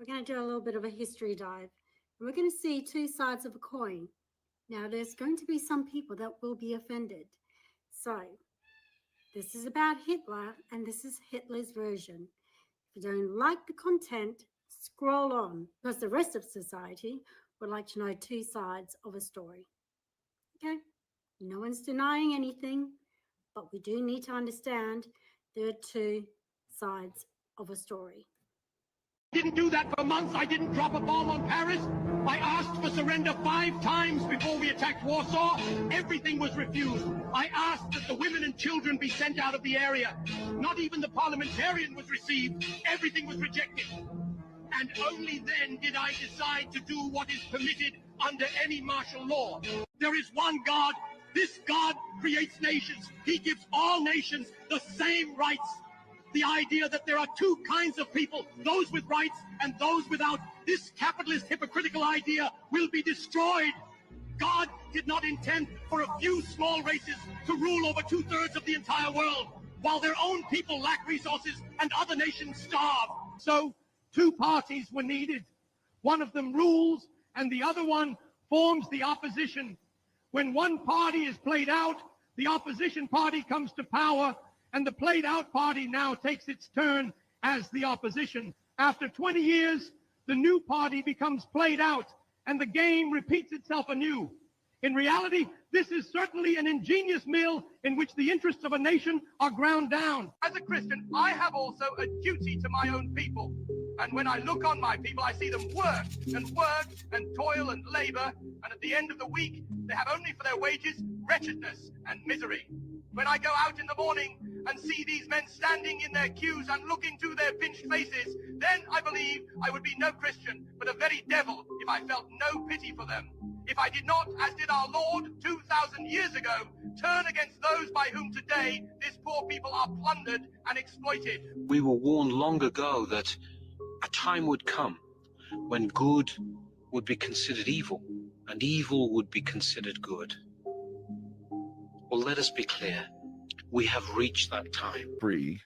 we're going to do a little bit of a history dive. And we're going to see two sides of a coin. Now, there's going to be some people that will be offended. So, this is about Hitler, and this is Hitler's version. If you don't like the content, scroll on, because the rest of society would like to know two sides of a story. Okay? No one's denying anything, but we do need to understand there are two sides of a story. Didn't do that for months. I didn't drop a bomb on Paris. I asked for surrender 5 times before we attacked Warsaw. Everything was refused. I asked that the women and children be sent out of the area. Not even the parliamentarian was received. Everything was rejected. And only then did I decide to do what is permitted under any martial law. There is one God. This God creates nations. He gives all nations the same rights. The idea that there are two kinds of people, those with rights and those without, this capitalist hypocritical idea will be destroyed. God did not intend for a few small races to rule over 2/3 of the entire world, while their own people lack resources and other nations starve. So, two parties were needed. One of them rules and the other one forms the opposition. When one party is played out, the opposition party comes to power, and the played out party now takes its turn as the opposition. After 20 years, the new party becomes played out, and the game repeats itself anew. In reality, this is certainly an ingenious mill in which the interests of a nation are ground down. As a Christian, I have also a duty to my own people. And when I look on my people, I see them work and toil and labor, and at the end of the week, they have only for their wages wretchedness and misery. When I go out in the morning and see these men standing in their queues and looking to their pinched faces, then I believe I would be no Christian, but a very devil if I felt no pity for them. If I did not, as did our Lord 2,000 years ago, turn against those by whom today this poor people are plundered and exploited. We were warned long ago that a time would come when good would be considered evil and evil would be considered good. Well, let us be clear. We have reached that time.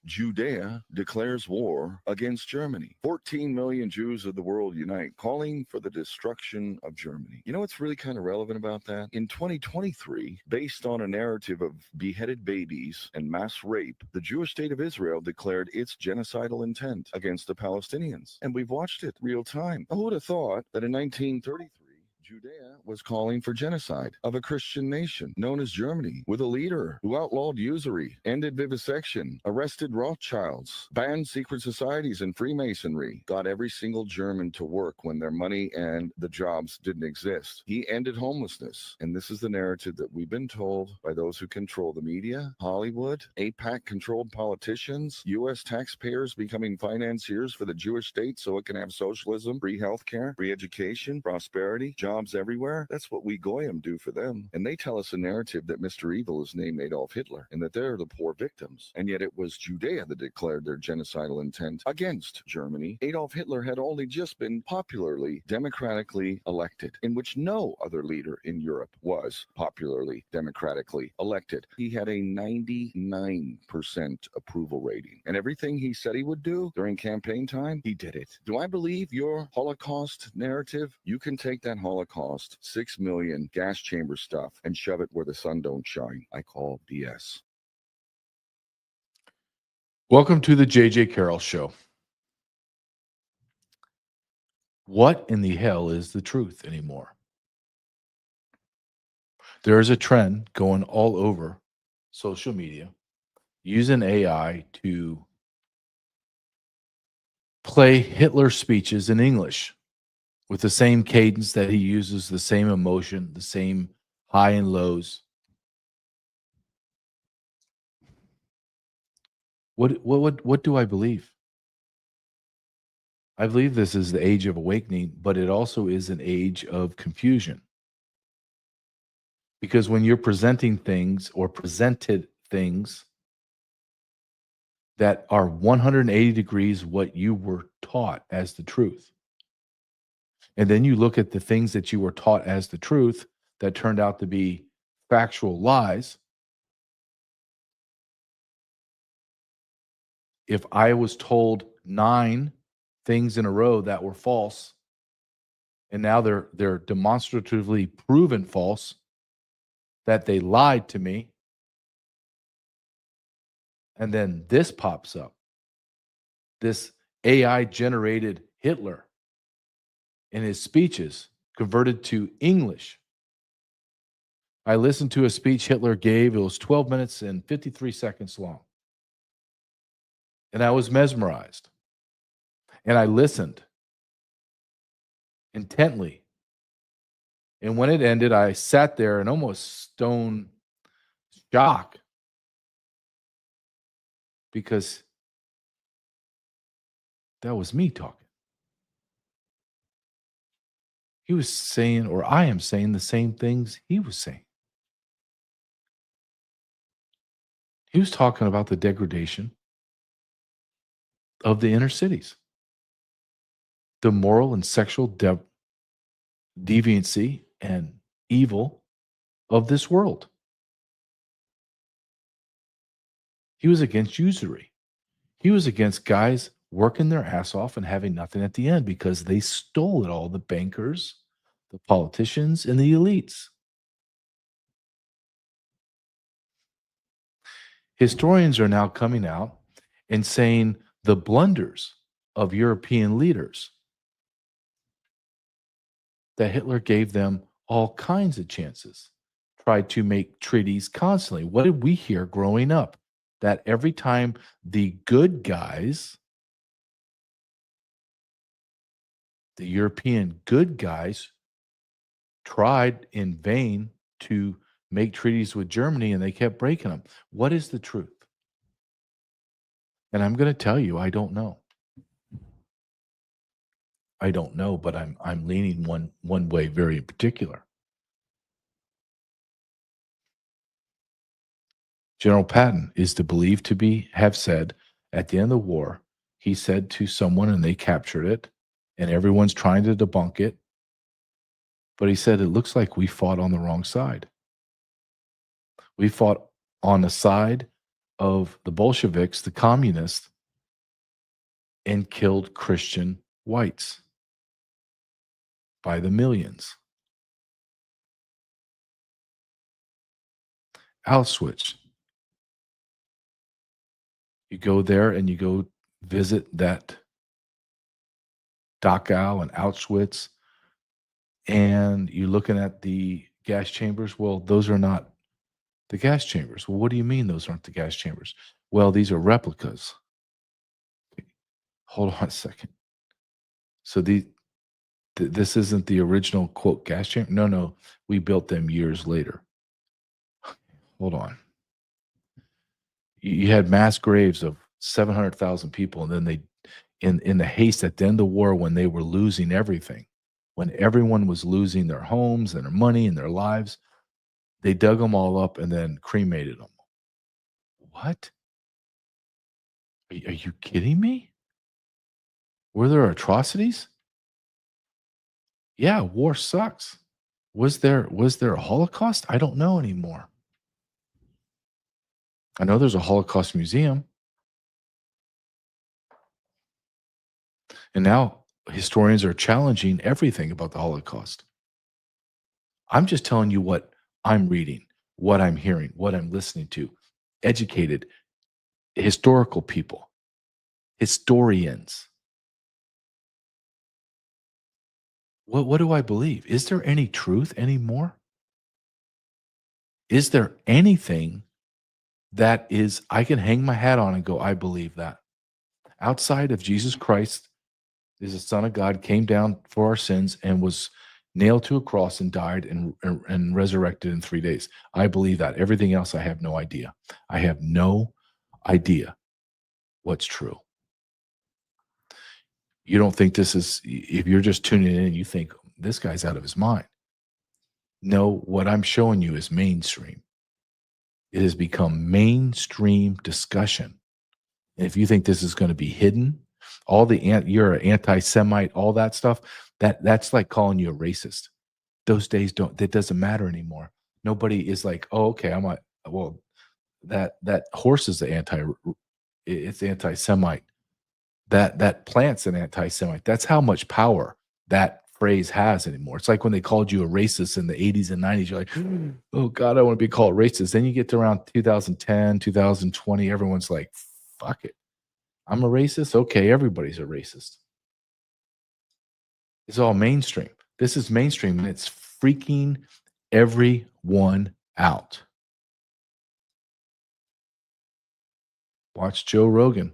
Judea declares war against Germany. 14 million Jews of the world unite, calling for the destruction of Germany. You know what's really kind of relevant about that? In 2023, based on a narrative of beheaded babies and mass rape, the Jewish state of Israel declared its genocidal intent against the Palestinians. And we've watched it real time. Who would have thought that in 1933, Judea was calling for genocide of a Christian nation known as Germany, with a leader who outlawed usury, ended vivisection, arrested Rothschilds, banned secret societies and Freemasonry, got every single German to work when their money and the jobs didn't exist. He ended homelessness. And this is the narrative that we've been told by those who control the media, Hollywood, AIPAC-controlled politicians, U.S. taxpayers becoming financiers for the Jewish state so it can have socialism, free healthcare, free education, prosperity, jobs everywhere. That's what we Goyim do for them. And they tell us a narrative that Mr. Evil is named Adolf Hitler and that they're the poor victims. And yet it was Judea that declared their genocidal intent against Germany. Adolf Hitler had only just been popularly, democratically elected, in which no other leader in Europe was popularly, democratically elected. He had a 99% approval rating. And everything he said he would do during campaign time, he did it. Do I believe your Holocaust narrative? You can take that Holocaust 6 million gas chamber stuff and shove it where the sun don't shine. I call BS. Welcome to the JJ Carrell Show. What in the hell is the truth anymore? There is a trend going all over social media using AI to play Hitler speeches in English with the same cadence that he uses, the same emotion, the same high and lows. What do I believe? I believe this is the age of awakening, but it also is an age of confusion. Because when you're presenting things or presented things that are 180 degrees what you were taught as the truth, and then you look at the things that you were taught as the truth that turned out to be factual lies. If I was told 9 things in a row that were false, and now they're demonstratively proven false, that they lied to me. And then this pops up, this AI generated Hitler in his speeches converted to English. I listened to a speech Hitler gave. It was 12 minutes and 53 seconds long. And I was mesmerized. And I listened intently. And when it ended, I sat there in almost stone shock, because that was me talking. He was saying, or I am saying, the same things he was saying. He was talking about the degradation of the inner cities, the moral and sexual deviancy and evil of this world. He was against usury. He was against guys working their ass off and having nothing at the end because they stole it all, the bankers, the politicians, and the elites. Historians are now coming out and saying the blunders of European leaders, that Hitler gave them all kinds of chances, tried to make treaties constantly. What did we hear growing up? That every time the good guys, the European good guys, tried in vain to make treaties with Germany, and they kept breaking them. What is the truth? And I'm going to tell you, I don't know. I don't know, but I'm leaning one way very in particular. General Patton is believed to have said at the end of the war, he said to someone, and they captured it, and everyone's trying to debunk it, but he said, it looks like we fought on the wrong side. We fought on the side of the Bolsheviks, the communists, and killed Christian whites by the millions. Auschwitz. You go there and you go visit that Dachau and Auschwitz, and you're looking at the gas chambers. Well, those are not the gas chambers. Well, what do you mean those aren't the gas chambers? Well, these are replicas. Okay. Hold on a second. So this isn't the original, quote, gas chamber? No, we built them years later. Hold on. You had mass graves of 700,000 people, and then they, in the haste at the end of the war, when they were losing everything, when everyone was losing their homes and their money and their lives, they dug them all up and then cremated them. What? Are you kidding me? Were there atrocities? Yeah, war sucks. Was there a Holocaust? I don't know anymore. I know there's a Holocaust museum. And now historians are challenging everything about the Holocaust. I'm just telling you what I'm reading, what I'm hearing, what I'm listening to. Educated, historical people, historians. What do I believe? Is there any truth anymore? Is there anything that is I can hang my hat on and go, I believe that? Outside of Jesus Christ is the Son of God, came down for our sins and was nailed to a cross and died and resurrected in 3 days. I believe that. Everything else, I have no idea. I have no idea what's true. You don't think this is, if you're just tuning in, you think this guy's out of his mind. No, what I'm showing you is mainstream. It has become mainstream discussion. And if you think this is going to be hidden, you're an anti-Semite, all that stuff, that's like calling you a racist. Those days that doesn't matter anymore. Nobody is like, oh, okay, that horse is it's anti-Semite. that plants an anti-Semite. That's how much power that phrase has anymore. It's like when they called you a racist in the 80s and 90s. You're like, oh God, I want to be called racist. Then you get to around 2010, 2020, everyone's like, fuck it. I'm a racist? Okay, everybody's a racist. It's all mainstream. This is mainstream, and it's freaking everyone out. Watch Joe Rogan.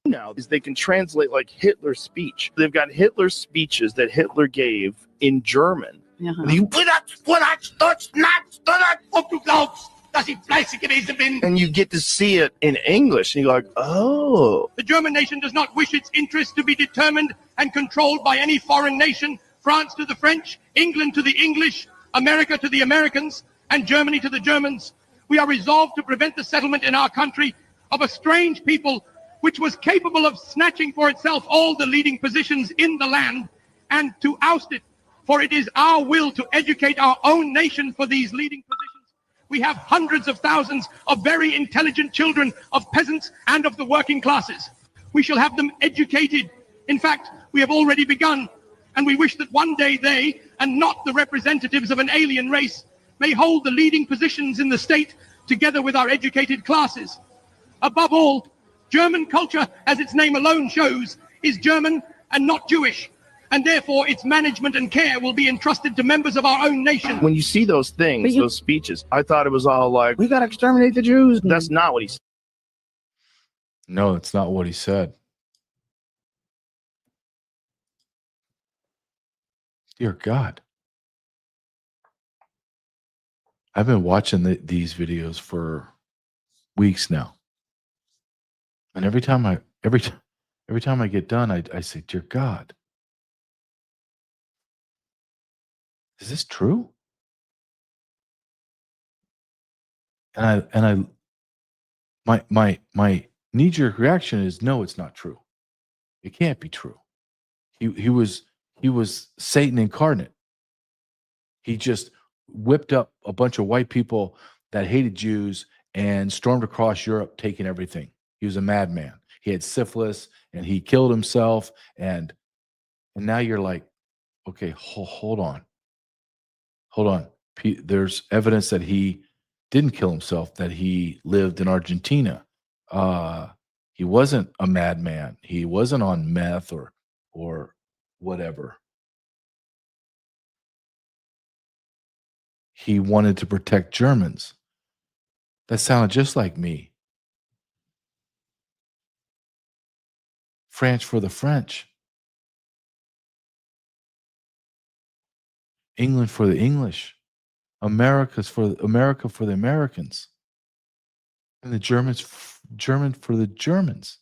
Now is they can translate like Hitler's speech. They've got Hitler's speeches that Hitler gave in German. Und du glaubst, dass ich fleißig gewesen bin. And you get to see it in English, and you're like, oh. The German nation does not wish its interests to be determined and controlled by any foreign nation. France to the French, England to the English, America to the Americans, and Germany to the Germans. We are resolved to prevent the settlement in our country of a strange people which was capable of snatching for itself all the leading positions in the land, and to oust it, for it is our will to educate our own nation for these leading positions. We have hundreds of thousands of very intelligent children of peasants and of the working classes. We shall have them educated. In fact, we have already begun, and we wish that one day they, and not the representatives of an alien race, may hold the leading positions in the state together with our educated classes. Above all, German culture, as its name alone shows, is German and not Jewish, and therefore its management and care will be entrusted to members of our own nation. When you see those things, those speeches, I thought it was all like, we got to exterminate the Jews. That's not what he said. No, it's not what he said. Dear God. I've been watching these videos for weeks now. And every time I get done, I say, dear God, is this true? And my knee-jerk reaction is, no, it's not true. It can't be true. He was Satan incarnate. He just whipped up a bunch of white people that hated Jews and stormed across Europe, taking everything. He was a madman. He had syphilis and he killed himself. And now you're like, okay, hold on. There's evidence that he didn't kill himself, that he lived in Argentina. He wasn't a madman. He wasn't on meth or whatever. He wanted to protect Germans. That sounded just like me. France for the French. England for the English. America for the Americans. And the German for the Germans.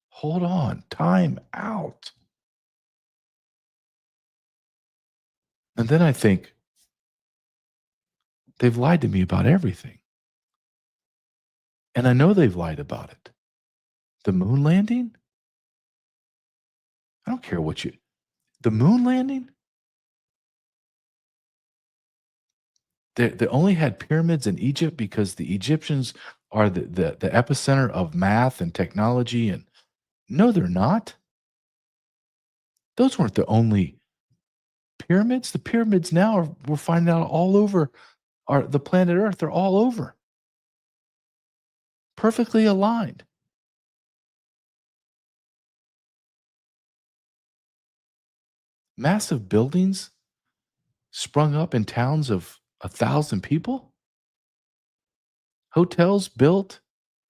Hold on. Time out. And then I think, they've lied to me about everything. And I know they've lied about it. The moon landing? I don't care the moon landing? They only had pyramids in Egypt because the Egyptians are the epicenter of math and technology. And no, they're not. Those weren't the only pyramids. The pyramids now we're finding out all over the planet Earth. They're all over. Perfectly aligned. Massive buildings sprung up in towns of 1,000 people. Hotels built,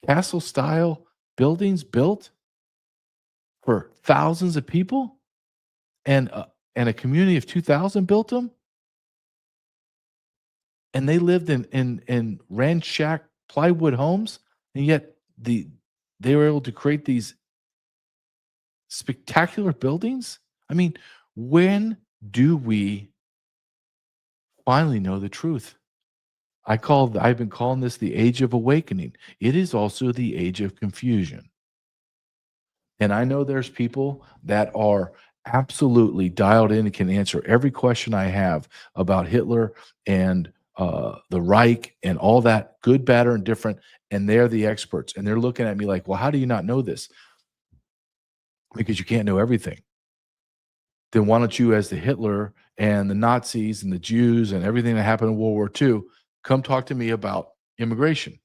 castle-style buildings built for thousands of people, and a community of 2,000 built them. And they lived in ransacked plywood homes, and yet they were able to create these spectacular buildings. I mean, when do we finally know the truth? I've been calling this the age of awakening. It is also the age of confusion. And I know there's people that are absolutely dialed in and can answer every question I have about Hitler and the Reich and all that, good, bad, or indifferent, and they're the experts. And they're looking at me like, well, how do you not know this? Because you can't know everything. Then why don't you, as the Hitler and the Nazis and the Jews and everything that happened in World War II, come talk to me about immigration?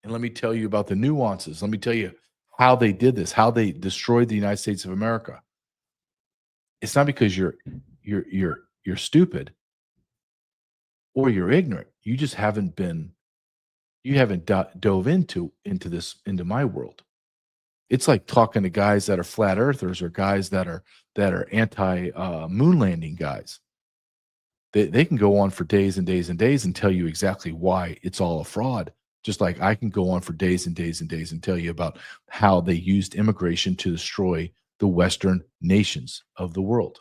And let me tell you about the nuances. Let me tell you how they did this, how they destroyed the United States of America. It's not because you're stupid or you're ignorant. You just haven't dove into my world. It's like talking to guys that are flat earthers or guys that are anti moon landing guys. They can go on for days and days and days and tell you exactly why it's all a fraud. Just like I can go on for days and days and days and tell you about how they used immigration to destroy the Western nations of the world.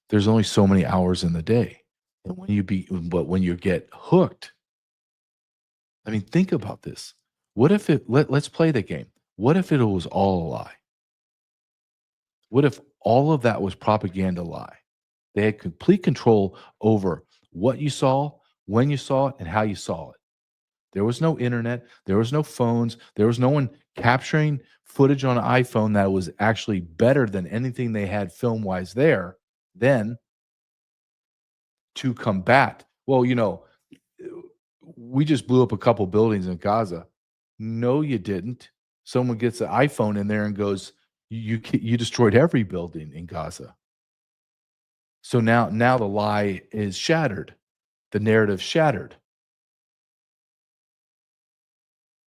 There's only so many hours in the day. And when you get hooked, I mean, think about this. What if let's play the game. What if it was all a lie? What if all of that was propaganda lie? They had complete control over what you saw, when you saw it, and how you saw it. There was no internet. There was no phones. There was no one capturing footage on an iPhone that was actually better than anything they had film-wise there. Then to combat, well, we just blew up a couple buildings in Gaza. No, you didn't. Someone gets an iPhone in there and goes, you destroyed every building in Gaza. So now the lie is shattered. The narrative shattered.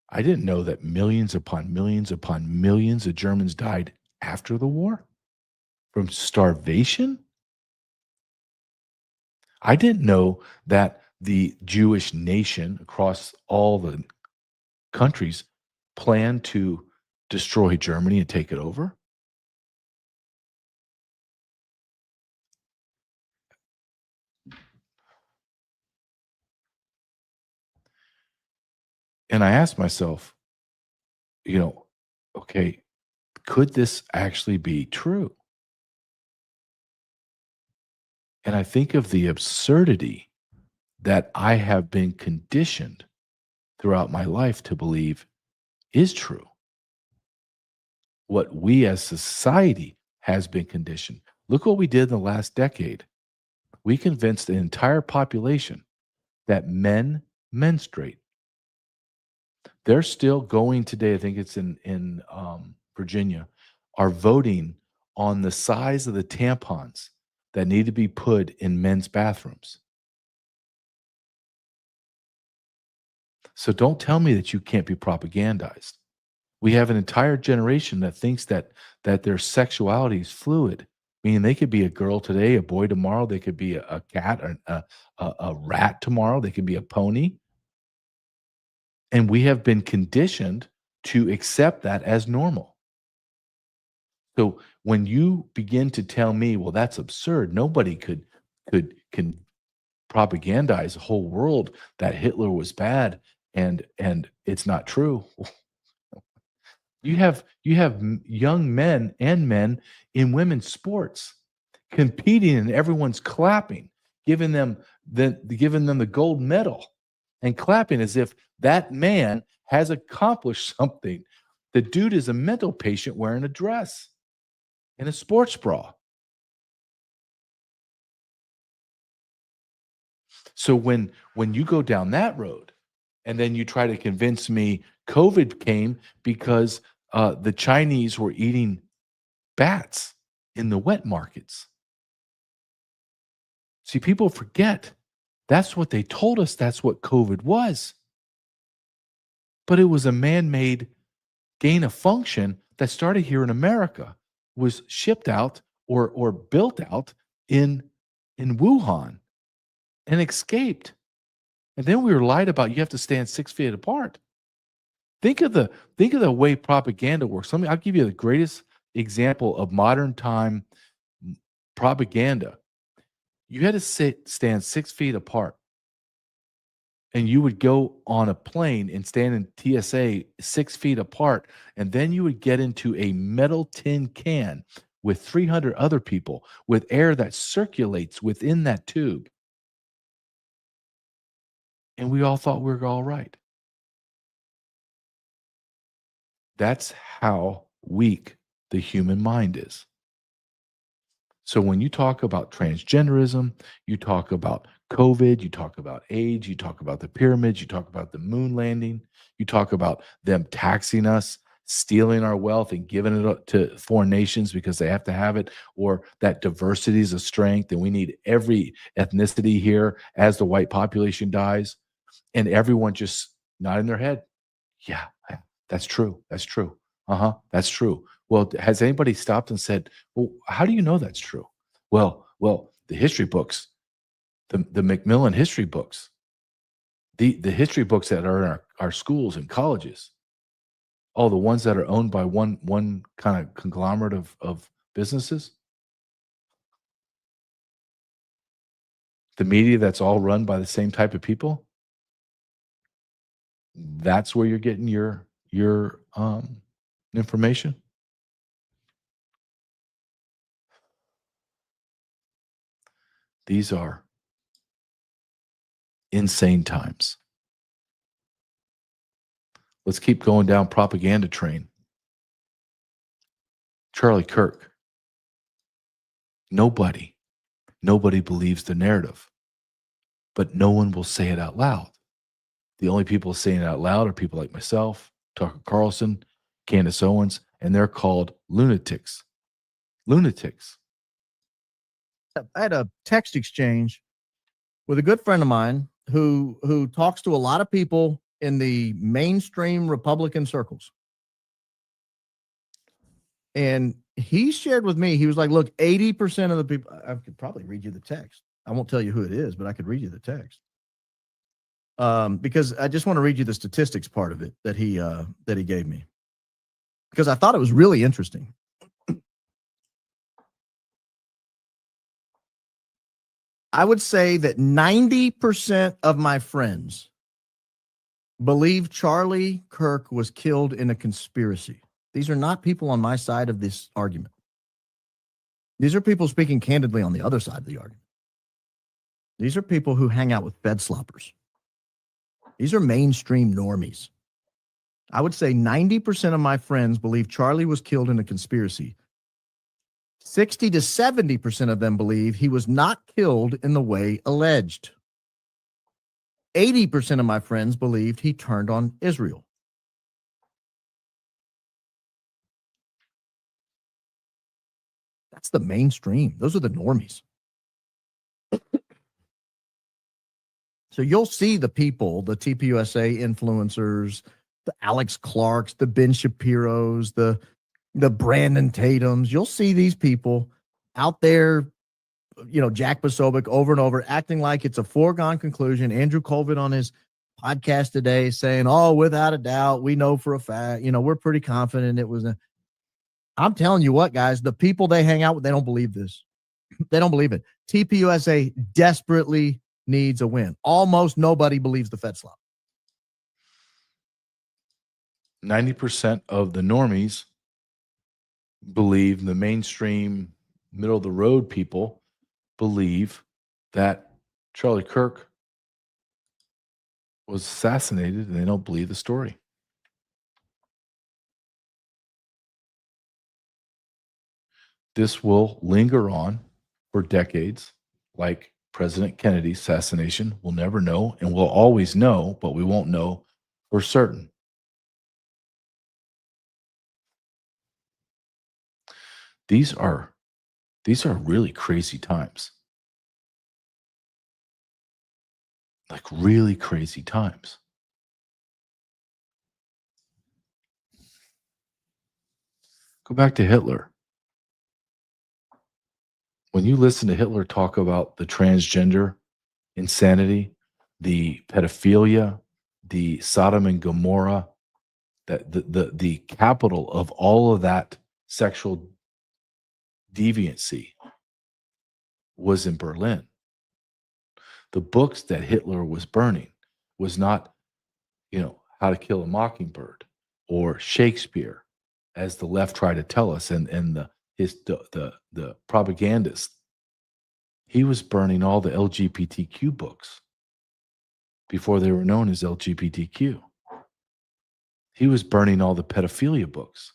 I didn't know that millions upon millions upon millions of Germans died after the war from starvation. I didn't know that the Jewish nation across all the countries planned to destroy Germany and take it over. And I asked myself, okay, could this actually be true? And I think of the absurdity that I have been conditioned throughout my life to believe is true. What we as society has been conditioned. Look what we did in the last decade. We convinced the entire population that men menstruate. They're still going today, I think it's in Virginia, are voting on the size of the tampons that need to be put in men's bathrooms. So don't tell me that you can't be propagandized. We have an entire generation that thinks that their sexuality is fluid, meaning they could be a girl today, a boy tomorrow, they could be a cat, or a rat tomorrow, they could be a pony. And we have been conditioned to accept that as normal. So when you begin to tell me, well, that's absurd, nobody can propagandize the whole world that Hitler was bad and it's not true. You have young men and men in women's sports competing and everyone's clapping, giving them the gold medal and clapping as if that man has accomplished something. The dude is a mental patient wearing a dress and a sports bra. So when you go down that road and then you try to convince me COVID came because the Chinese were eating bats in the wet markets. See, people forget that's what they told us. That's what COVID was. But it was a man-made gain of function that started here in America, was shipped out or built out in Wuhan and escaped. And then we were lied about you have to stand 6 feet apart. Think of the way propaganda works. I'll give you the greatest example of modern time propaganda. You had to stand 6 feet apart. And you would go on a plane and stand in TSA 6 feet apart. And then you would get into a metal tin can with 300 other people with air that circulates within that tube. And we all thought we were all right. That's how weak the human mind is. So when you talk about transgenderism, you talk about COVID, you talk about AIDS, you talk about the pyramids, you talk about the moon landing, you talk about them taxing us, stealing our wealth and giving it up to foreign nations because they have to have it, or that diversity is a strength and we need every ethnicity here as the white population dies, and everyone just nodding their head. Yeah, that's true. That's true. That's true. Well, has anybody stopped and said, well, how do you know that's true? Well, the history books, the Macmillan history books, the history books that are in our schools and colleges, all the ones that are owned by one kind of conglomerate of businesses, the media that's all run by the same type of people, that's where you're getting your information. These are insane times. Let's keep going down propaganda train. Charlie Kirk. Nobody believes the narrative, but no one will say it out loud. The only people saying it out loud are people like myself, Tucker Carlson, Candace Owens, and they're called lunatics. Lunatics. I had a text exchange with a good friend of mine who talks to a lot of people in the mainstream Republican circles. And he shared with me, he was like, look, 80% of the people, I could probably read you the text. I won't tell you who it is, but I could read you the text. Because I just want to read you the statistics part of it that he gave me, because I thought it was really interesting. I would say that 90% of my friends believe Charlie Kirk was killed in a conspiracy. These are not people on my side of this argument. These are people speaking candidly on the other side of the argument. These are people who hang out with bed sloppers. These are mainstream normies. I would say 90% of my friends believe Charlie was killed in a conspiracy. 60 to 70% of them believe he was not killed in the way alleged. 80% of my friends believed he turned on Israel. That's the mainstream. Those are the normies. So you'll see the people, the TPUSA influencers, the Alex Clarks, the Ben Shapiros, the Brandon Tatums. You'll see these people out there, Jack Posobiec over and over, acting like it's a foregone conclusion. Andrew Colvin on his podcast today saying, oh, without a doubt, we know for a fact, we're pretty confident it was I'm telling you what, guys, the people they hang out with, they don't believe this. They don't believe it. TPUSA desperately needs a win. Almost nobody believes the Fed slop. 90% of the normies believe, the mainstream middle of the road people believe that Charlie Kirk was assassinated, and they don't believe the story. This will linger on for decades, like President Kennedy's assassination. We'll never know, and we'll always know, but we won't know for certain. These are really crazy times. Like really crazy times. Go back to Hitler. When you listen to Hitler talk about the transgender insanity, the pedophilia, the Sodom and Gomorrah, that the capital of all of that sexual deviancy was in Berlin. The books that Hitler was burning was not, How to Kill a Mockingbird or Shakespeare, as the left tried to tell us, and the propagandist, he was burning all the LGBTQ books before they were known as LGBTQ. He was burning all the pedophilia books.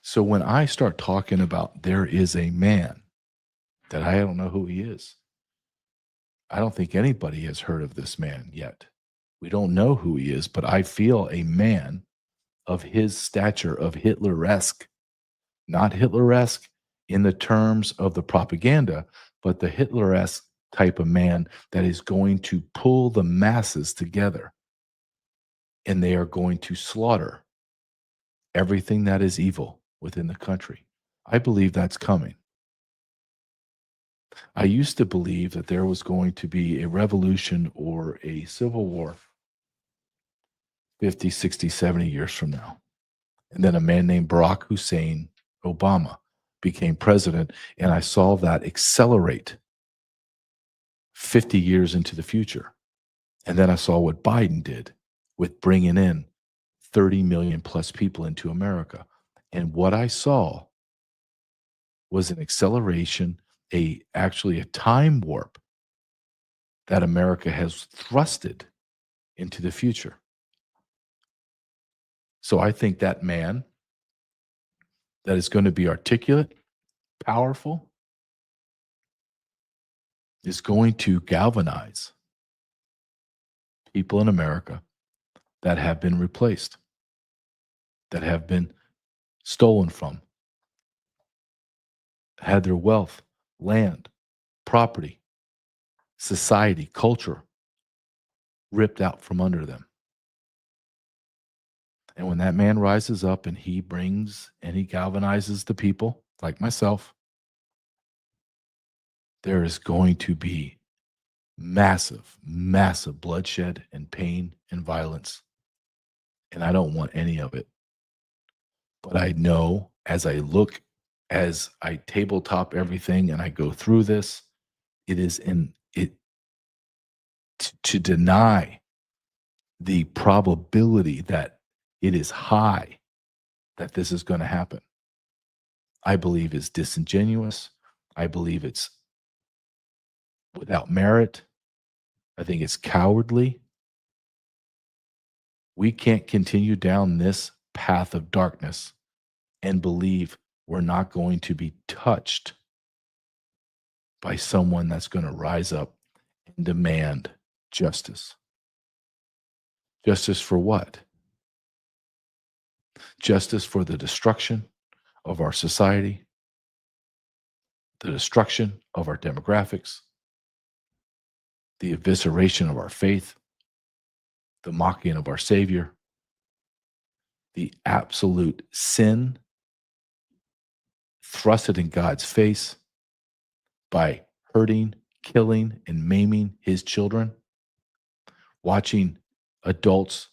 So when I start talking about there is a man that I don't know who he is, I don't think anybody has heard of this man yet. We don't know who he is, but I feel a man of his stature, of Hitler-esque, not Hitler-esque in the terms of the propaganda, but the Hitler-esque type of man that is going to pull the masses together, and they are going to slaughter everything that is evil within the country. I believe that's coming. I used to believe that there was going to be a revolution or a civil war 50, 60, 70 years from now. And then a man named Barack Hussein Obama became president, and I saw that accelerate 50 years into the future. And then I saw what Biden did with bringing in 30 million plus people into America. And what I saw was an acceleration, actually a time warp that America has thrusted into the future. So I think that man that is going to be articulate, powerful, is going to galvanize people in America that have been replaced, that have been stolen from, had their wealth, land, property, society, culture ripped out from under them. And when that man rises up and he brings and he galvanizes the people like myself, there is going to be massive, massive bloodshed and pain and violence. And I don't want any of it. But I know as I look, as I tabletop everything and I go through this, it is to deny the probability that it is high that this is going to happen, I believe is disingenuous. I believe it's without merit. I think it's cowardly. We can't continue down this path of darkness and believe we're not going to be touched by someone that's going to rise up and demand justice. Justice for what? Justice for the destruction of our society, the destruction of our demographics, the evisceration of our faith, the mocking of our Savior, the absolute sin thrusted in God's face by hurting, killing, and maiming his children, watching adults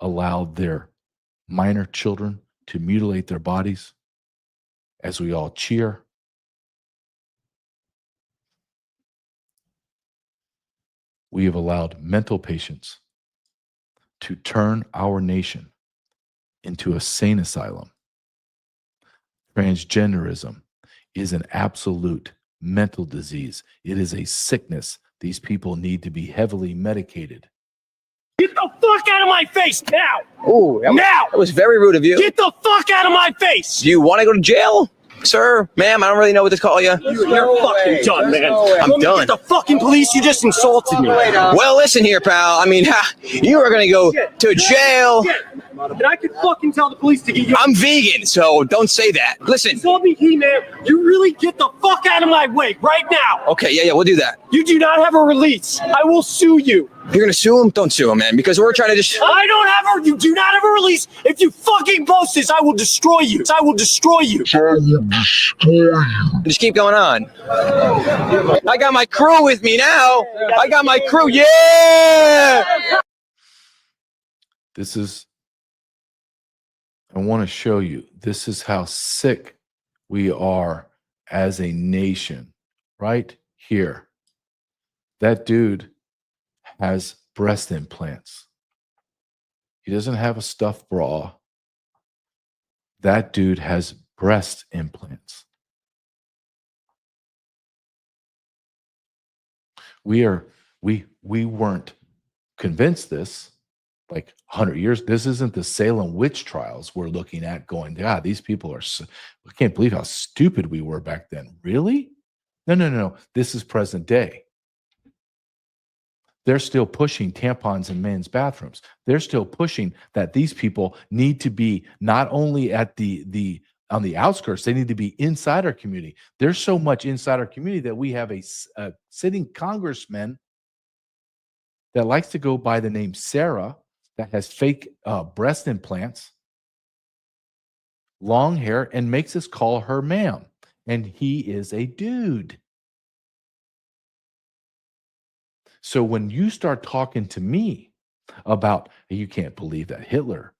allow their minor children to mutilate their bodies as we all cheer. We have allowed mental patients to turn our nation into a sane asylum. Transgenderism is an absolute mental disease. It is a sickness. These people need to be heavily medicated. Get the fuck out of my face now! Ooh, that was very rude of you. Get the fuck out of my face! Do you want to go to jail, sir, ma'am? I don't really know what to call you. You're fucking done, man. I'm done. Get the fucking police. You just insulted me. Well, listen here, pal. I mean, you are going to go to jail. And I could fucking tell the police to get you. I'm vegan, so don't say that. Listen. So me, man, you really get the fuck out of my way right now. Okay, yeah, we'll do that. You do not have a release. I will sue you. You're going to sue him? Don't sue him, man, because we're trying to just... You do not have a release. If you fucking post this, I will destroy you. I will destroy you. Just keep going on. I got my crew with me now. I got my crew, yeah! I want to show you, this is how sick we are as a nation, right here. That dude has breast implants. He doesn't have a stuffed bra. That dude has breast implants. We weren't convinced this like 100 years. This isn't the Salem witch trials we're looking at going, God, these people are, I can't believe how stupid we were back then. Really? No. This is present day. They're still pushing tampons in men's bathrooms. They're still pushing that these people need to be not only at on the outskirts, they need to be inside our community. There's so much inside our community that we have a sitting congressman that likes to go by the name Sarah, that has fake breast implants, long hair, and makes us call her ma'am. And he is a dude. So when you start talking to me about, you can't believe that Hitler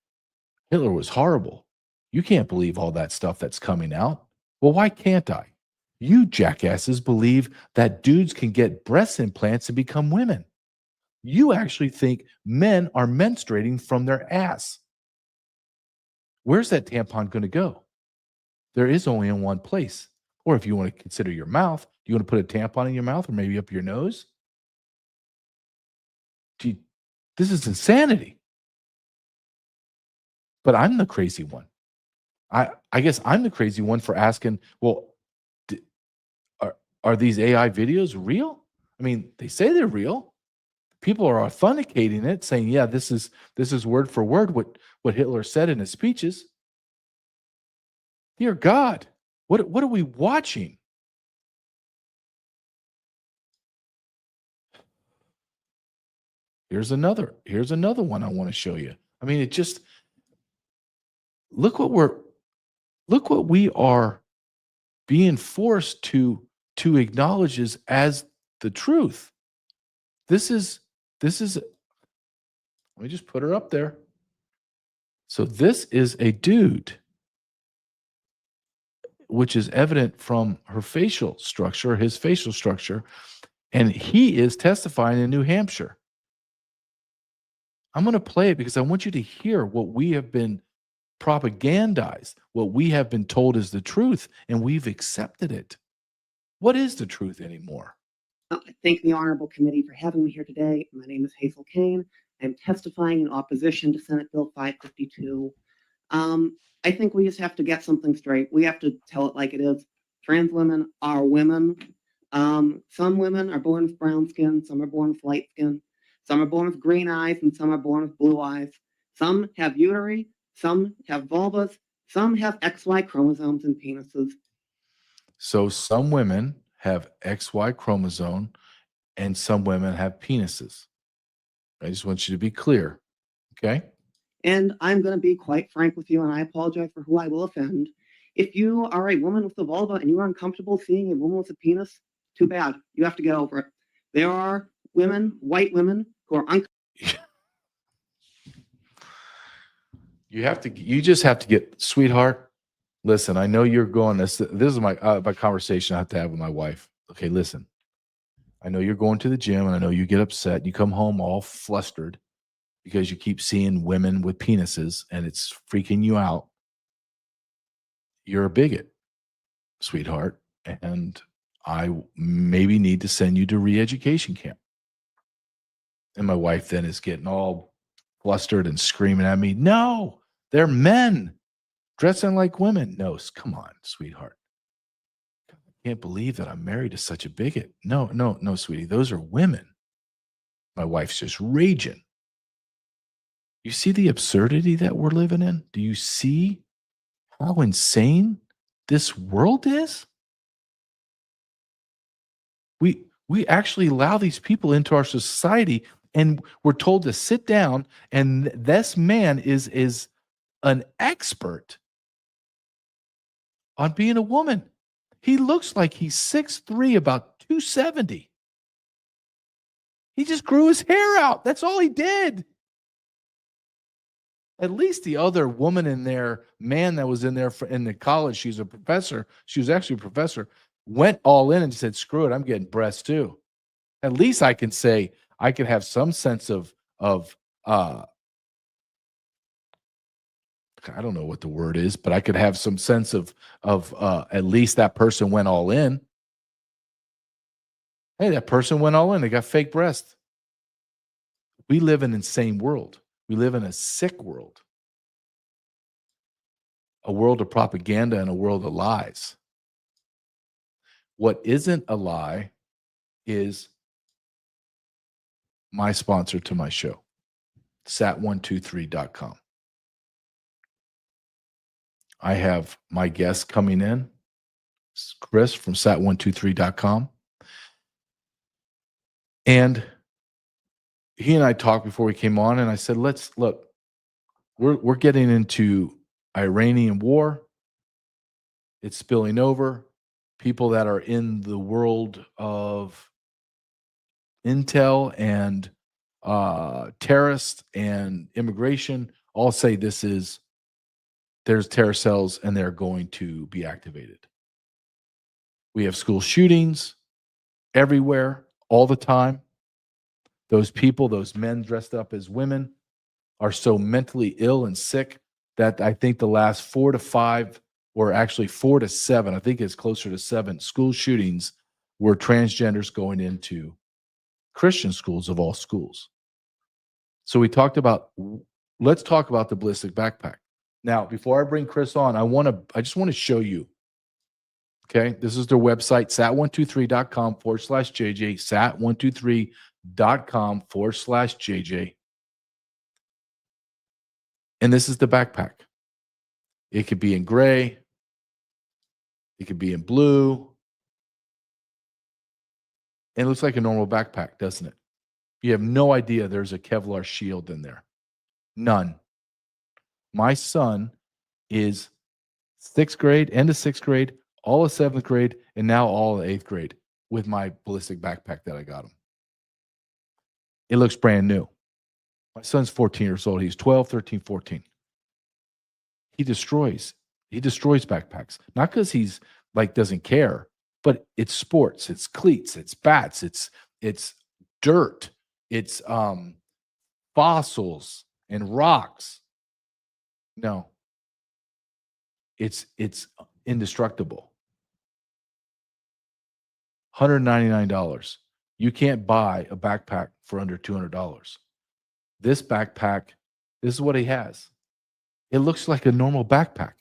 was horrible. You can't believe all that stuff that's coming out. Well, why can't I? You jackasses believe that dudes can get breast implants and become women. You actually think men are menstruating from their ass. Where's that tampon going to go? There is only in one place. Or if you want to consider your mouth, do you want to put a tampon in your mouth or maybe up your nose? Gee, this is insanity. But I'm the crazy one. I guess I'm the crazy one for asking, well, are these AI videos real? I mean, they say they're real. People are authenticating it, saying, yeah, this is word for word what Hitler said in his speeches. Dear God, what are we watching? Here's another one I want to show you. I mean, it just look what we are being forced to acknowledge as the truth. This is let me just put her up there. So this is a dude, which is evident from her facial structure, his facial structure, and he is testifying in New Hampshire. I'm going to play it because I want you to hear what we have been propagandized, what we have been told is the truth, and we've accepted it. What is the truth anymore? I thank the Honorable Committee for having me here today. My name is Hazel Kane. I'm testifying in opposition to Senate Bill 552. I think we just have to get something straight. We have to tell it like it is. Trans women are women. Some women are born with brown skin, some are born with light skin, some are born with green eyes, and some are born with blue eyes. Some have uteri, some have vulvas, some have XY chromosomes and penises. So some women have XY chromosome and some women have penises. I just want you to be clear. Okay? And I'm going to be quite frank with you, and I apologize for who I will offend. If you are a woman with a vulva and you are uncomfortable seeing a woman with a penis, too bad. You have to get over it. There are women, white women, who are uncomfortable. You just have to get, sweetheart, listen, I know you're going, this is my conversation I have to have with my wife. Okay, listen. I know you're going to the gym and I know you get upset. You come home all flustered because you keep seeing women with penises and it's freaking you out. You're a bigot, sweetheart. And I maybe need to send you to re-education camp. And my wife then is getting all flustered and screaming at me. No, they're men dressing like women. No, come on, sweetheart. I can't believe that I'm married to such a bigot. No, sweetie. Those are women. My wife's just raging. You see the absurdity that we're living in? Do you see how insane this world is? We actually allow these people into our society and we're told to sit down, and this man is an expert on being a woman. He looks like he's 6'3", about 270. He just grew his hair out. That's all he did. At least the other woman in there, man that was in there in the college, she's a professor. She was actually a professor, went all in and said, screw it, I'm getting breasts too. At least I can say, I can have some sense of I don't know what the word is, but I could have some sense of at least that person went all in. Hey, that person went all in. They got fake breasts. We live in an insane world. We live in a sick world. A world of propaganda and a world of lies. What isn't a lie is my sponsor to my show, sat123.com. I have my guest coming in, Chris from sat123.com. And he and I talked before we came on, and I said, let's look, we're getting into Iranian war. It's spilling over. People that are in the world of intel and terrorists and immigration all say there's terror cells and they're going to be activated. We have school shootings everywhere, all the time. Those people, those men dressed up as women, are so mentally ill and sick that I think the last 4 to 5, or actually 4 to 7, I think it's closer to 7 school shootings were transgenders going into Christian schools of all schools. So we talked about, let's talk about the Ballistic backpack. Now, before I bring Chris on, I just want to show you. Okay, this is their website, sat123.com/JJ, sat123.com/JJ. And this is the backpack. It could be in gray. It could be in blue. And it looks like a normal backpack, doesn't it? You have no idea there's a Kevlar shield in there. None. My son is 6th grade, end of 6th grade, all of 7th grade, and now all of 8th grade with my Ballistic backpack that I got him. It looks brand new. My son's 14 years old. He's 12, 13, 14. He destroys backpacks. Not because he's like doesn't care, but it's sports, it's cleats, it's bats, it's dirt, it's fossils and rocks. No. It's indestructible. $199. You can't buy a backpack for under $200. This backpack, this is what he has. It looks like a normal backpack.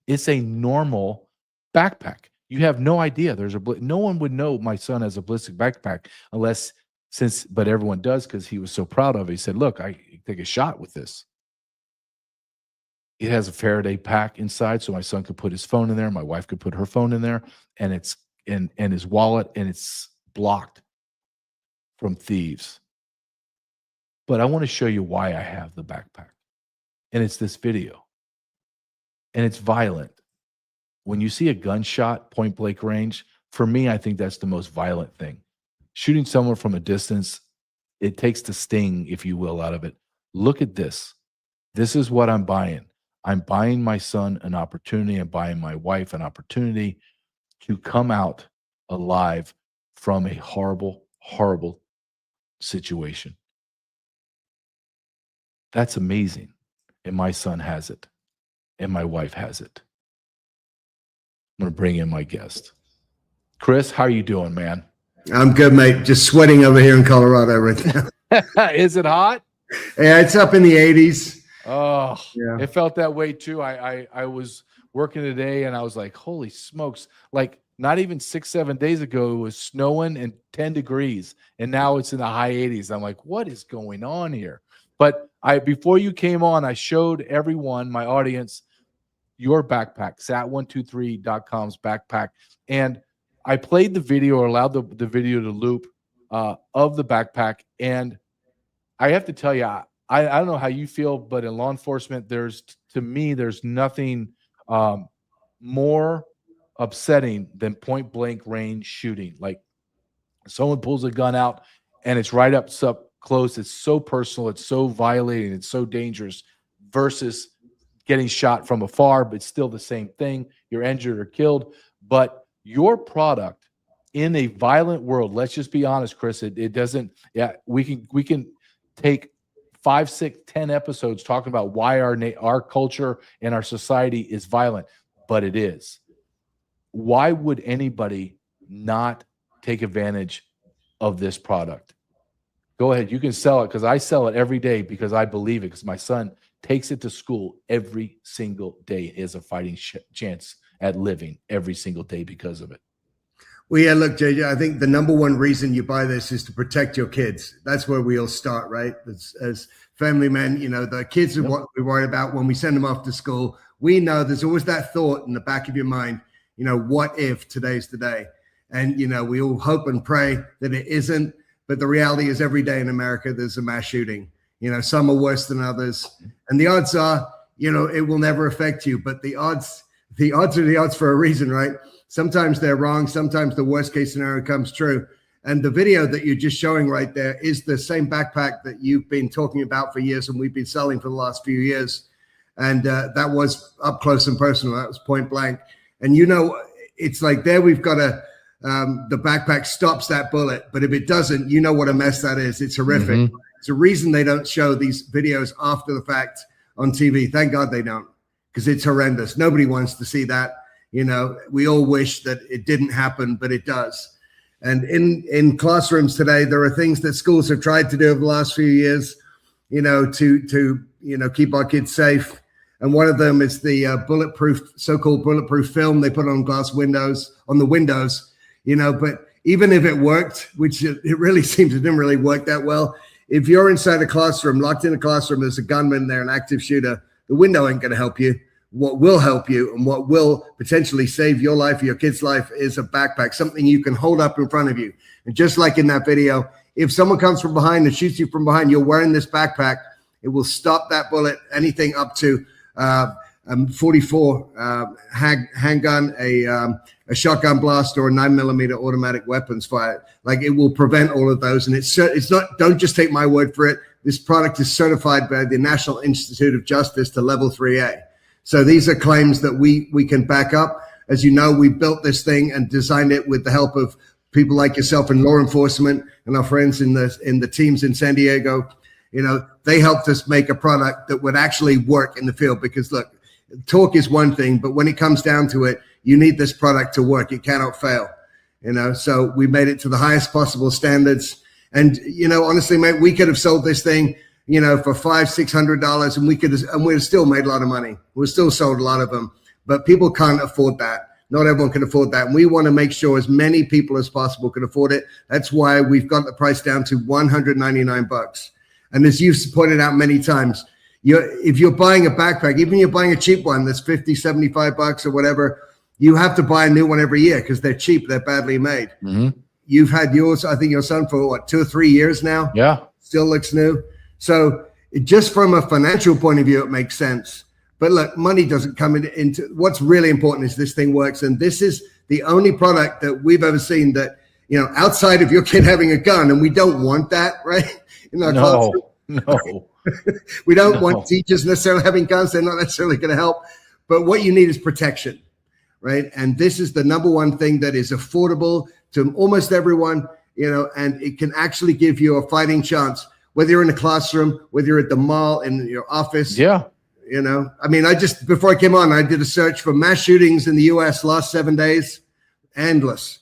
It's a normal backpack. You have no idea. No one would know my son has a Ballistic backpack but everyone does because he was so proud of it. He said, look, I take a shot with this. It has a Faraday pack inside, so my son could put his phone in there. My wife could put her phone in there, and it's and his wallet, and it's blocked from thieves. But I want to show you why I have the backpack. And it's this video. And it's violent. When you see a gunshot point blank range, for me, I think that's the most violent thing. Shooting someone from a distance, it takes the sting, if you will, out of it. Look at this. This is what I'm buying. I'm buying my son an opportunity. I'm buying my wife an opportunity to come out alive from a horrible, horrible situation. That's amazing. And my son has it. And my wife has it. I'm going to bring in my guest. Chris, how are you doing, man? I'm good, mate. Just sweating over here in Colorado right now. Is it hot? Yeah, it's up in the 80s. Oh, yeah. It felt that way too. I was working today and I was like, holy smokes. Like not even 6-7 days ago, it was snowing and 10 degrees. And now it's in the high 80s. I'm like, what is going on here? But before you came on, I showed everyone, my audience, your backpack, sat123.com's backpack. And I played the video or allowed the video to loop of the backpack. And I have to tell you, I don't know how you feel, but in law enforcement, there's nothing more upsetting than point blank range shooting. Like someone pulls a gun out and it's right up close. It's so personal. It's so violating. It's so dangerous versus getting shot from afar, but it's still the same thing. You're injured or killed. But your product in a violent world, let's just be honest, Chris, it doesn't, yeah, we can take 5, 6, 10 episodes talking about why our culture and our society is violent, but it is. Why would anybody not take advantage of this product? Go ahead, you can sell it, because I sell it every day because I believe it, because my son takes it to school every single day. He has a fighting chance at living every single day because of it. Well, yeah, look, JJ, I think the number one reason you buy this is to protect your kids. That's where we all start, right? As family men, you know, the kids are what we worry about when we send them off to school. We know there's always that thought in the back of your mind, you know, what if today's the day? And, you know, we all hope and pray that it isn't. But the reality is every day in America, there's a mass shooting. You know, some are worse than others. And the odds are, you know, it will never affect you. But the odds are the odds for a reason, right? Sometimes they're wrong. Sometimes the worst case scenario comes true. And the video that you're just showing right there is the same backpack that you've been talking about for years and we've been selling for the last few years. And that was up close and personal. That was point blank. And, you know, it's like there we've got the backpack stops that bullet. But if it doesn't, you know what a mess that is. It's horrific. Mm-hmm. It's a reason they don't show these videos after the fact on TV. Thank God they don't, because it's horrendous. Nobody wants to see that. You know, we all wish that it didn't happen, but it does. And in classrooms today, there are things that schools have tried to do over the last few years, you know, to you know, keep our kids safe. And one of them is the so-called bulletproof film they put on the windows, you know. But even if it worked, which it really seems it didn't really work that well, if you're inside a classroom, locked in a classroom, there's a gunman there, an active shooter, the window ain't going to help you. What will help you and what will potentially save your life or your kid's life is a backpack, something you can hold up in front of you. And just like in that video, if someone comes from behind and shoots you from behind, you're wearing this backpack, it will stop that bullet, anything up to 44 handgun, a shotgun blast, or a 9mm automatic weapons fire. Like, it will prevent all of those. And it's not, don't just take my word for it. This product is certified by the National Institute of Justice to level 3A. So these are claims that we can back up. As you know, we built this thing and designed it with the help of people like yourself in law enforcement and our friends in the teams in San Diego. You know, they helped us make a product that would actually work in the field, because look, talk is one thing, but when it comes down to it, you need this product to work. It cannot fail, you know. So we made it to the highest possible standards. And, you know, honestly, mate, we could have sold this thing, you know, for $500-600, and we'd have still made a lot of money. We still sold a lot of them, but people can't afford that. Not everyone can afford that. And we want to make sure as many people as possible can afford it. That's why we've got the price down to $199. And as you've pointed out many times, if you're buying a backpack, even you're buying a cheap one that's $50-75 or whatever, you have to buy a new one every year because they're cheap. They're badly made. Mm-hmm. You've had yours, I think your son, for what, 2 or 3 years now? Yeah. Still looks new. So just from a financial point of view, it makes sense. But look, money doesn't come into what's really important is this thing works. And this is the only product that we've ever seen that, you know, outside of your kid having a gun, and we don't want that, right? In our classroom. No. We don't want teachers necessarily having guns. They're not necessarily going to help. But what you need is protection, right? And this is the number one thing that is affordable to almost everyone, you know, and it can actually give you a fighting chance, whether you're in a classroom, whether you're at the mall, in your office. Yeah. You know, I mean, before I came on, I did a search for mass shootings in the U.S. last 7 days. Endless.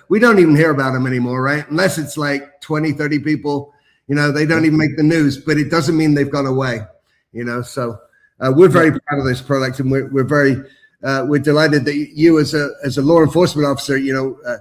We don't even hear about them anymore, right? Unless it's like 20, 30 people, you know, they don't even make the news, but it doesn't mean they've gone away, you know? So we're very proud of this product, and we're delighted that you as a law enforcement officer, you know,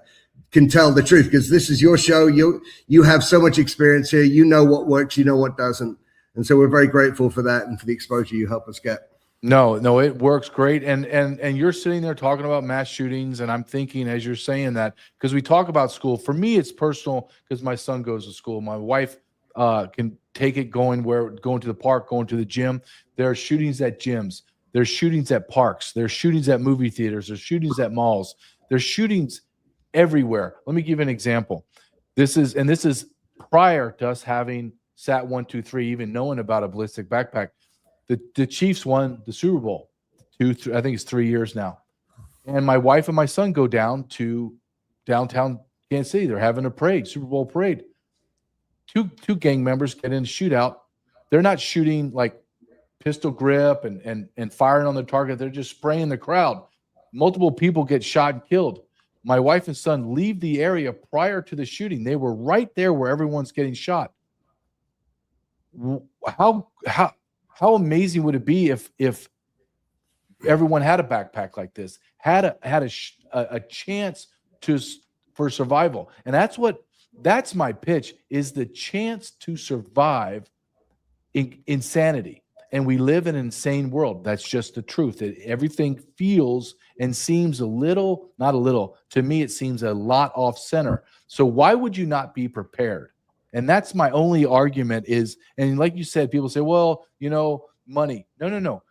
can tell the truth, because this is your show. You have so much experience here. You know what works, you know what doesn't. And so we're very grateful for that and for the exposure you help us get. No, it works great. And you're sitting there talking about mass shootings, and I'm thinking as you're saying that, because we talk about school. For me, it's personal because my son goes to school. My wife can take it going to the park, going to the gym. There are shootings at gyms. There's shootings at parks. There's shootings at movie theaters. There's shootings at malls. There's shootings everywhere. Let me give you an example. This is prior to us having SAT 123, even knowing about a ballistic backpack. The Chiefs won the Super Bowl I think it's 3 years now. And my wife and my son go down to downtown Kansas City. They're having a parade, Super Bowl parade. Two gang members get in a shootout they're not shooting like pistol grip and firing on the target. They're just spraying the crowd. Multiple people get shot and killed. My wife and son leave the area prior to the shooting. They were right there where everyone's getting shot. How amazing would it be if everyone had a backpack like this, had a chance for survival? And that's my pitch, is the chance to survive insanity. And we live in an insane world. That's just the truth. Everything feels and seems not a little, to me, it seems a lot off center. So why would you not be prepared? And that's my only argument is, and like you said, people say, well, money. No.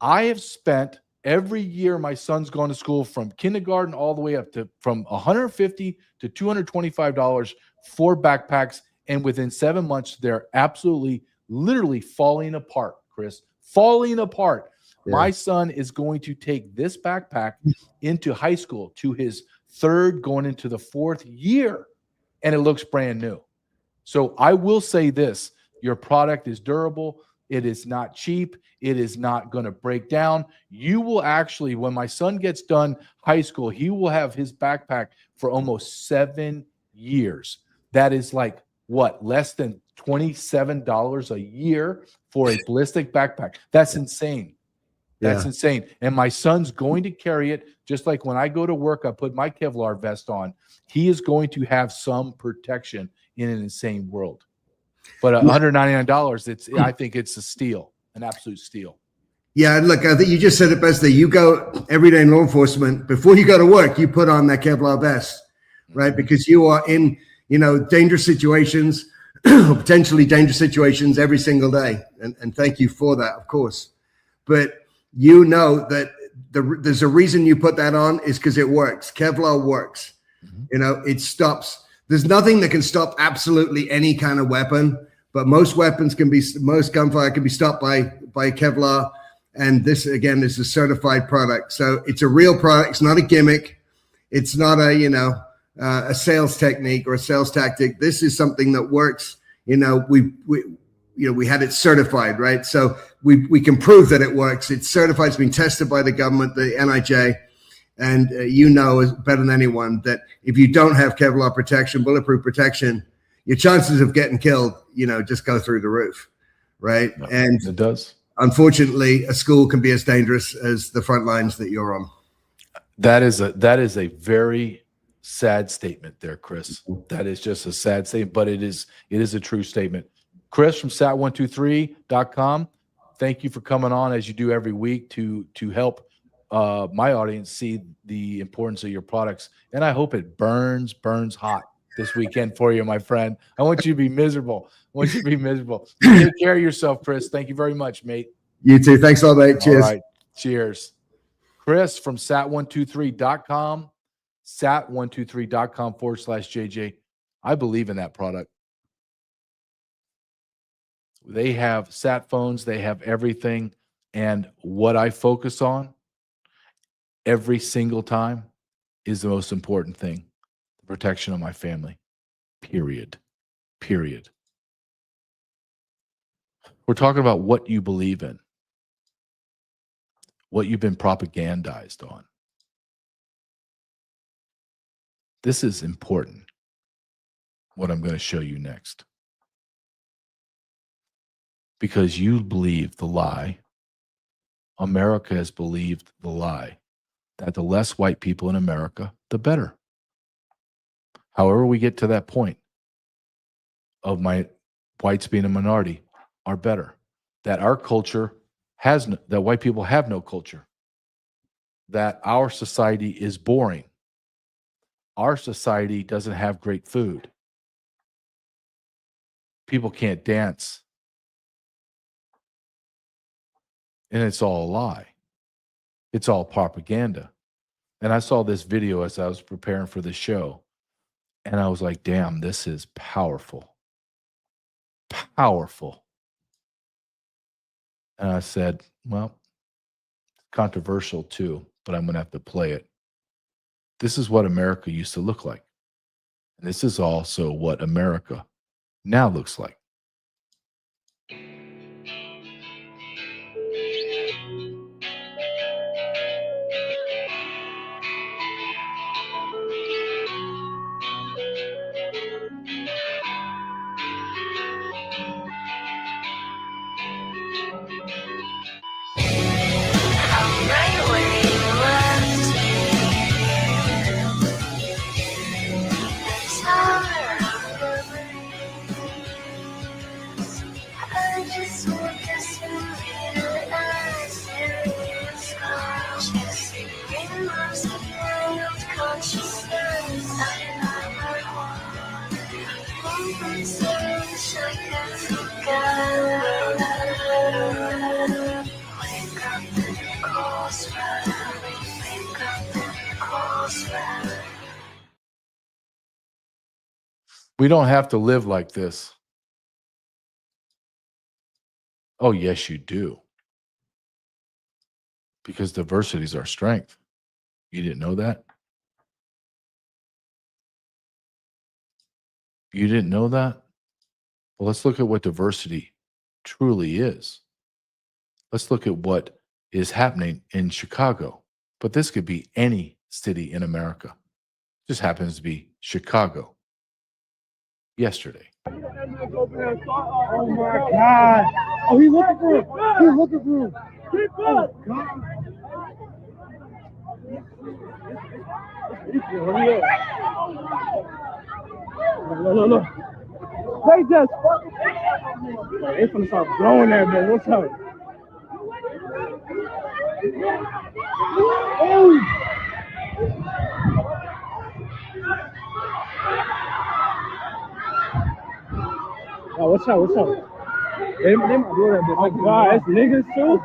I have spent every year my son's gone to school from kindergarten all the way up to from $150 to $225 for backpacks. And within 7 months, they're absolutely, literally falling apart, Chris, falling apart. Yeah. My son is going to take this backpack into high school to his third, going into the fourth year, and it looks brand new. So I will say this, your product is durable. It is not cheap. It is not going to break down. You will actually, when my son gets done high school, he will have his backpack for almost 7 years. That is like, what, less than $27 a year for a ballistic backpack. That's insane. That's insane. And my son's going to carry it just like when I go to work, I put my Kevlar vest on. He is going to have some protection in an insane world. But $199, I think it's a steal, an absolute steal. Yeah, look, I think you just said it best there. You go every day in law enforcement, before you go to work, you put on that Kevlar vest, right? Because you are in, dangerous situations, potentially dangerous situations every single day. And thank you for that, of course. But you know that there's a reason you put that on is because it works. Kevlar works. It stops. There's nothing that can stop absolutely any kind of weapon, but most gunfire can be stopped by Kevlar. And this, again, is a certified product. So it's a real product. It's not a gimmick. It's not a sales technique or a sales tactic. This is something that works. We had it certified, right? So we can prove that it works. It's certified. It's been tested by the government, the NIJ. And better than anyone that if you don't have Kevlar protection, bulletproof protection, your chances of getting killed, just go through the roof, right? No, and it does. Unfortunately, a school can be as dangerous as the front lines that you're on. That is a very sad statement there, Chris. That is just a sad statement, but it is a true statement. Chris from sat123.com, thank you for coming on as you do every week to help my audience see the importance of your products. And I hope it burns hot this weekend for you, my friend. I want you to be miserable. Take care of yourself, Chris. Thank you very much, mate. You too. Thanks a lot, mate. Cheers. All right. Cheers. Chris from sat123.com, sat123.com/JJ. I believe in that product. They have sat phones. They have everything. And what I focus on every single time is the most important thing, the protection of my family, period. We're talking about what you believe in, what you've been propagandized on. This is important, what I'm going to show you next. Because you believe the lie, America has believed the lie, that the less white people in America, the better. However we get to that point of my whites being a minority are better, that our culture that white people have no culture, that our society is boring. Our society doesn't have great food. People can't dance. And it's all a lie. It's all propaganda. And I saw this video as I was preparing for the show. And I was like, damn, this is powerful. Powerful. And I said, well, controversial too, but I'm going to have to play it. This is what America used to look like. And this is also what America now looks like. We don't have to live like this. Oh, yes, you do. Because diversity is our strength. You didn't know that? You didn't know that? Well, let's look at what diversity truly is. Let's look at what is happening in Chicago. But this could be any city in America. Just happens to be Chicago. Yesterday. Oh my God. Oh, he's looking for him. He's looking for him. Oh, God. No. They just fucking. They finna start blowing that man. What's up? Oh. Oh, what's up? They might do that, but oh God, it's niggas too.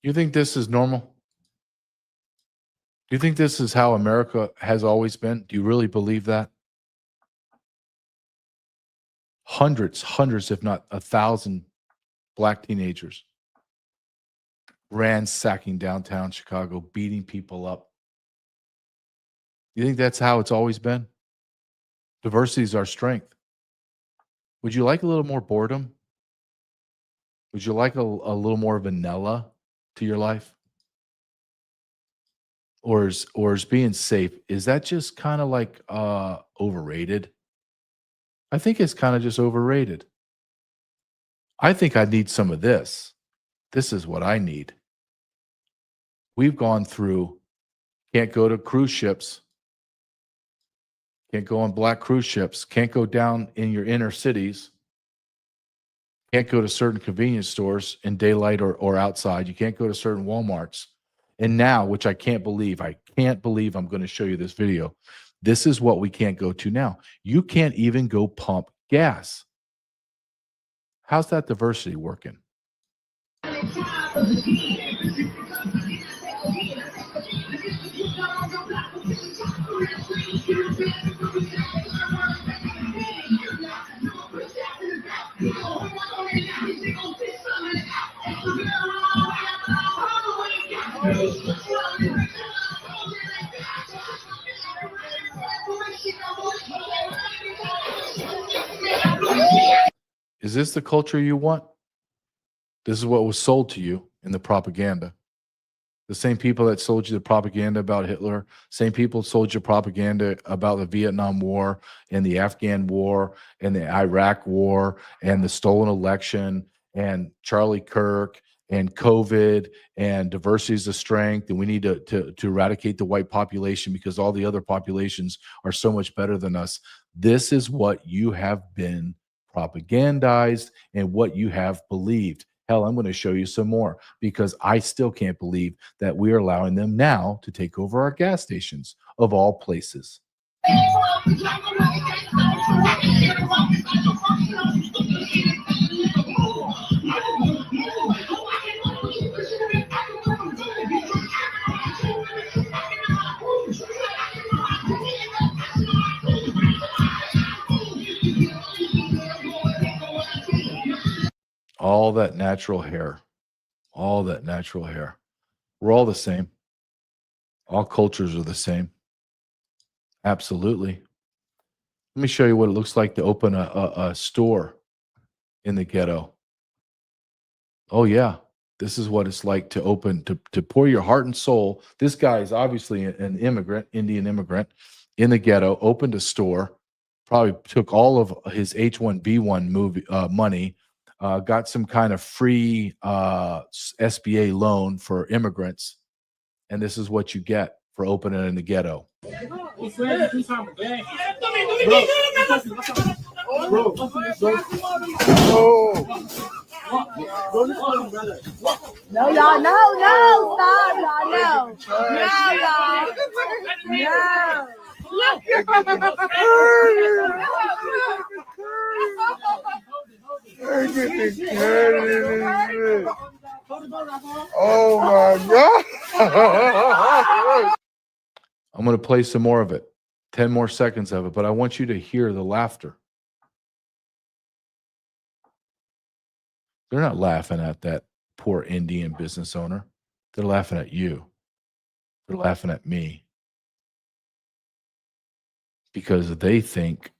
You think this is normal? Do you think this is how America has always been? Do you really believe that? Hundreds, if not 1,000 black teenagers ransacking downtown Chicago, beating people up. You think that's how it's always been? Diversity is our strength. Would you like a little more boredom? Would you like a little more vanilla to your life? Or is being safe, is that just kind of like overrated? I think it's kind of just overrated. I think I need some of this. This is what I need. We've gone through, can't go to cruise ships, can't go on black cruise ships, can't go down in your inner cities, can't go to certain convenience stores in daylight or outside. You can't go to certain Walmarts. And now, which I can't believe I'm going to show you this video. This is what we can't go to now. You can't even go pump gas. How's that diversity working? Is this the culture you want? This is what was sold to you in the propaganda. The same people that sold you the propaganda about Hitler, same people sold you propaganda about the Vietnam War and the Afghan War and the Iraq War and the stolen election and Charlie Kirk and COVID and diversity is a strength and we need to eradicate the white population because all the other populations are so much better than us. This is what you have been propagandized and what you have believed. Hell, I'm going to show you some more because I still can't believe that we are allowing them now to take over our gas stations of all places. All that natural hair. All that natural hair. We're all the same. All cultures are the same. Absolutely. Let me show you what it looks like to open a store in the ghetto. Oh, yeah. This is what it's like to open, to pour your heart and soul. This guy is obviously an immigrant, Indian immigrant in the ghetto, opened a store, probably took all of his H-1B1 money, got some kind of free SBA loan for immigrants. And this is what you get for opening in the ghetto. No, y'all, no, stop, y'all, no. No, y'all. No. Oh my God. I'm going to play some more of it, 10 more seconds of it, but I want you to hear the laughter. They're not laughing at that poor Indian business owner. They're laughing at you. They're laughing at me. Because they think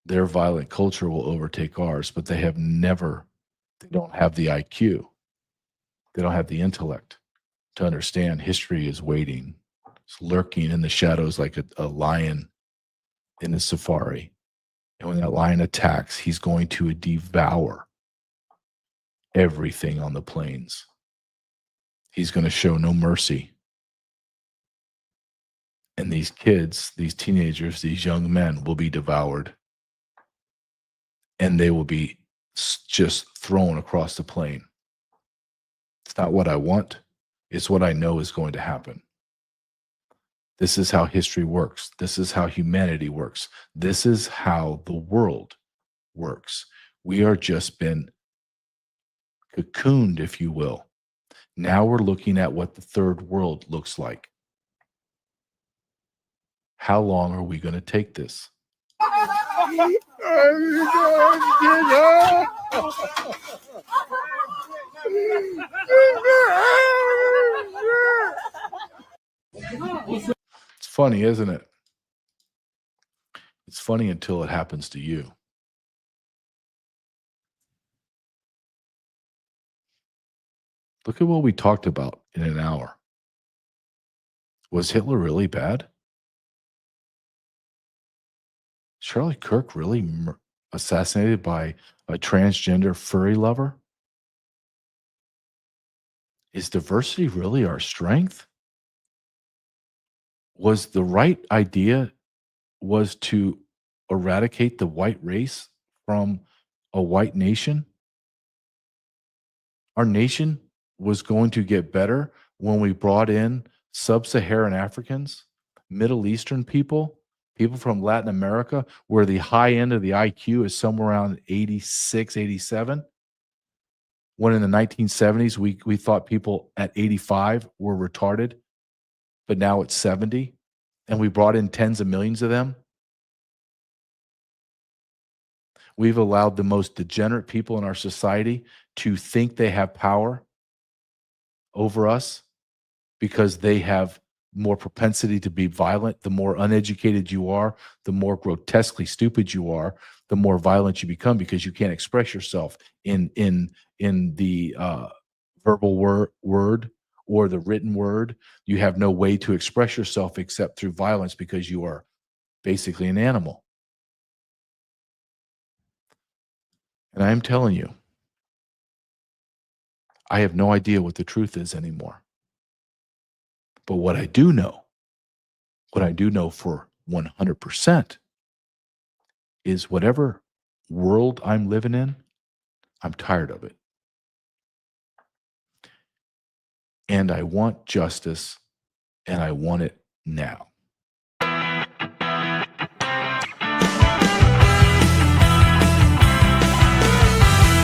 their violent culture will overtake ours, but they don't have the IQ. They don't have the intellect to understand history is waiting. It's lurking in the shadows like a lion in a safari. And when that lion attacks, he's going to devour everything on the plains. He's going to show no mercy. And these kids, these teenagers, these young men will be devoured. And they will be just thrown across the plain. It's not what I want. It's what I know is going to happen. This is how history works. This is how humanity works. This is how the world works. We are just been cocooned, if you will. Now we're looking at what the third world looks like. How long are we going to take this? It's funny, isn't it? It's funny until it happens to you. Look at what we talked about in an hour. Was Hitler really bad? Charlie Kirk really assassinated by a transgender furry lover? Is diversity really our strength? Was the right idea was to eradicate the white race from a white nation? Our nation was going to get better when we brought in sub-Saharan Africans, Middle Eastern people, people from Latin America, where the high end of the IQ is somewhere around 86, 87. When in the 1970s, we thought people at 85 were retarded, but now it's 70, and we brought in tens of millions of them. We've allowed the most degenerate people in our society to think they have power over us because they have more propensity to be violent. The more uneducated you are, the more grotesquely stupid you are, the more violent you become because you can't express yourself in the verbal word or the written word. You have no way to express yourself except through violence because you are basically an animal. And I am telling you, I have no idea what the truth is anymore. But what I do know for 100% is whatever world I'm living in, I'm tired of it. And I want justice, and I want it now.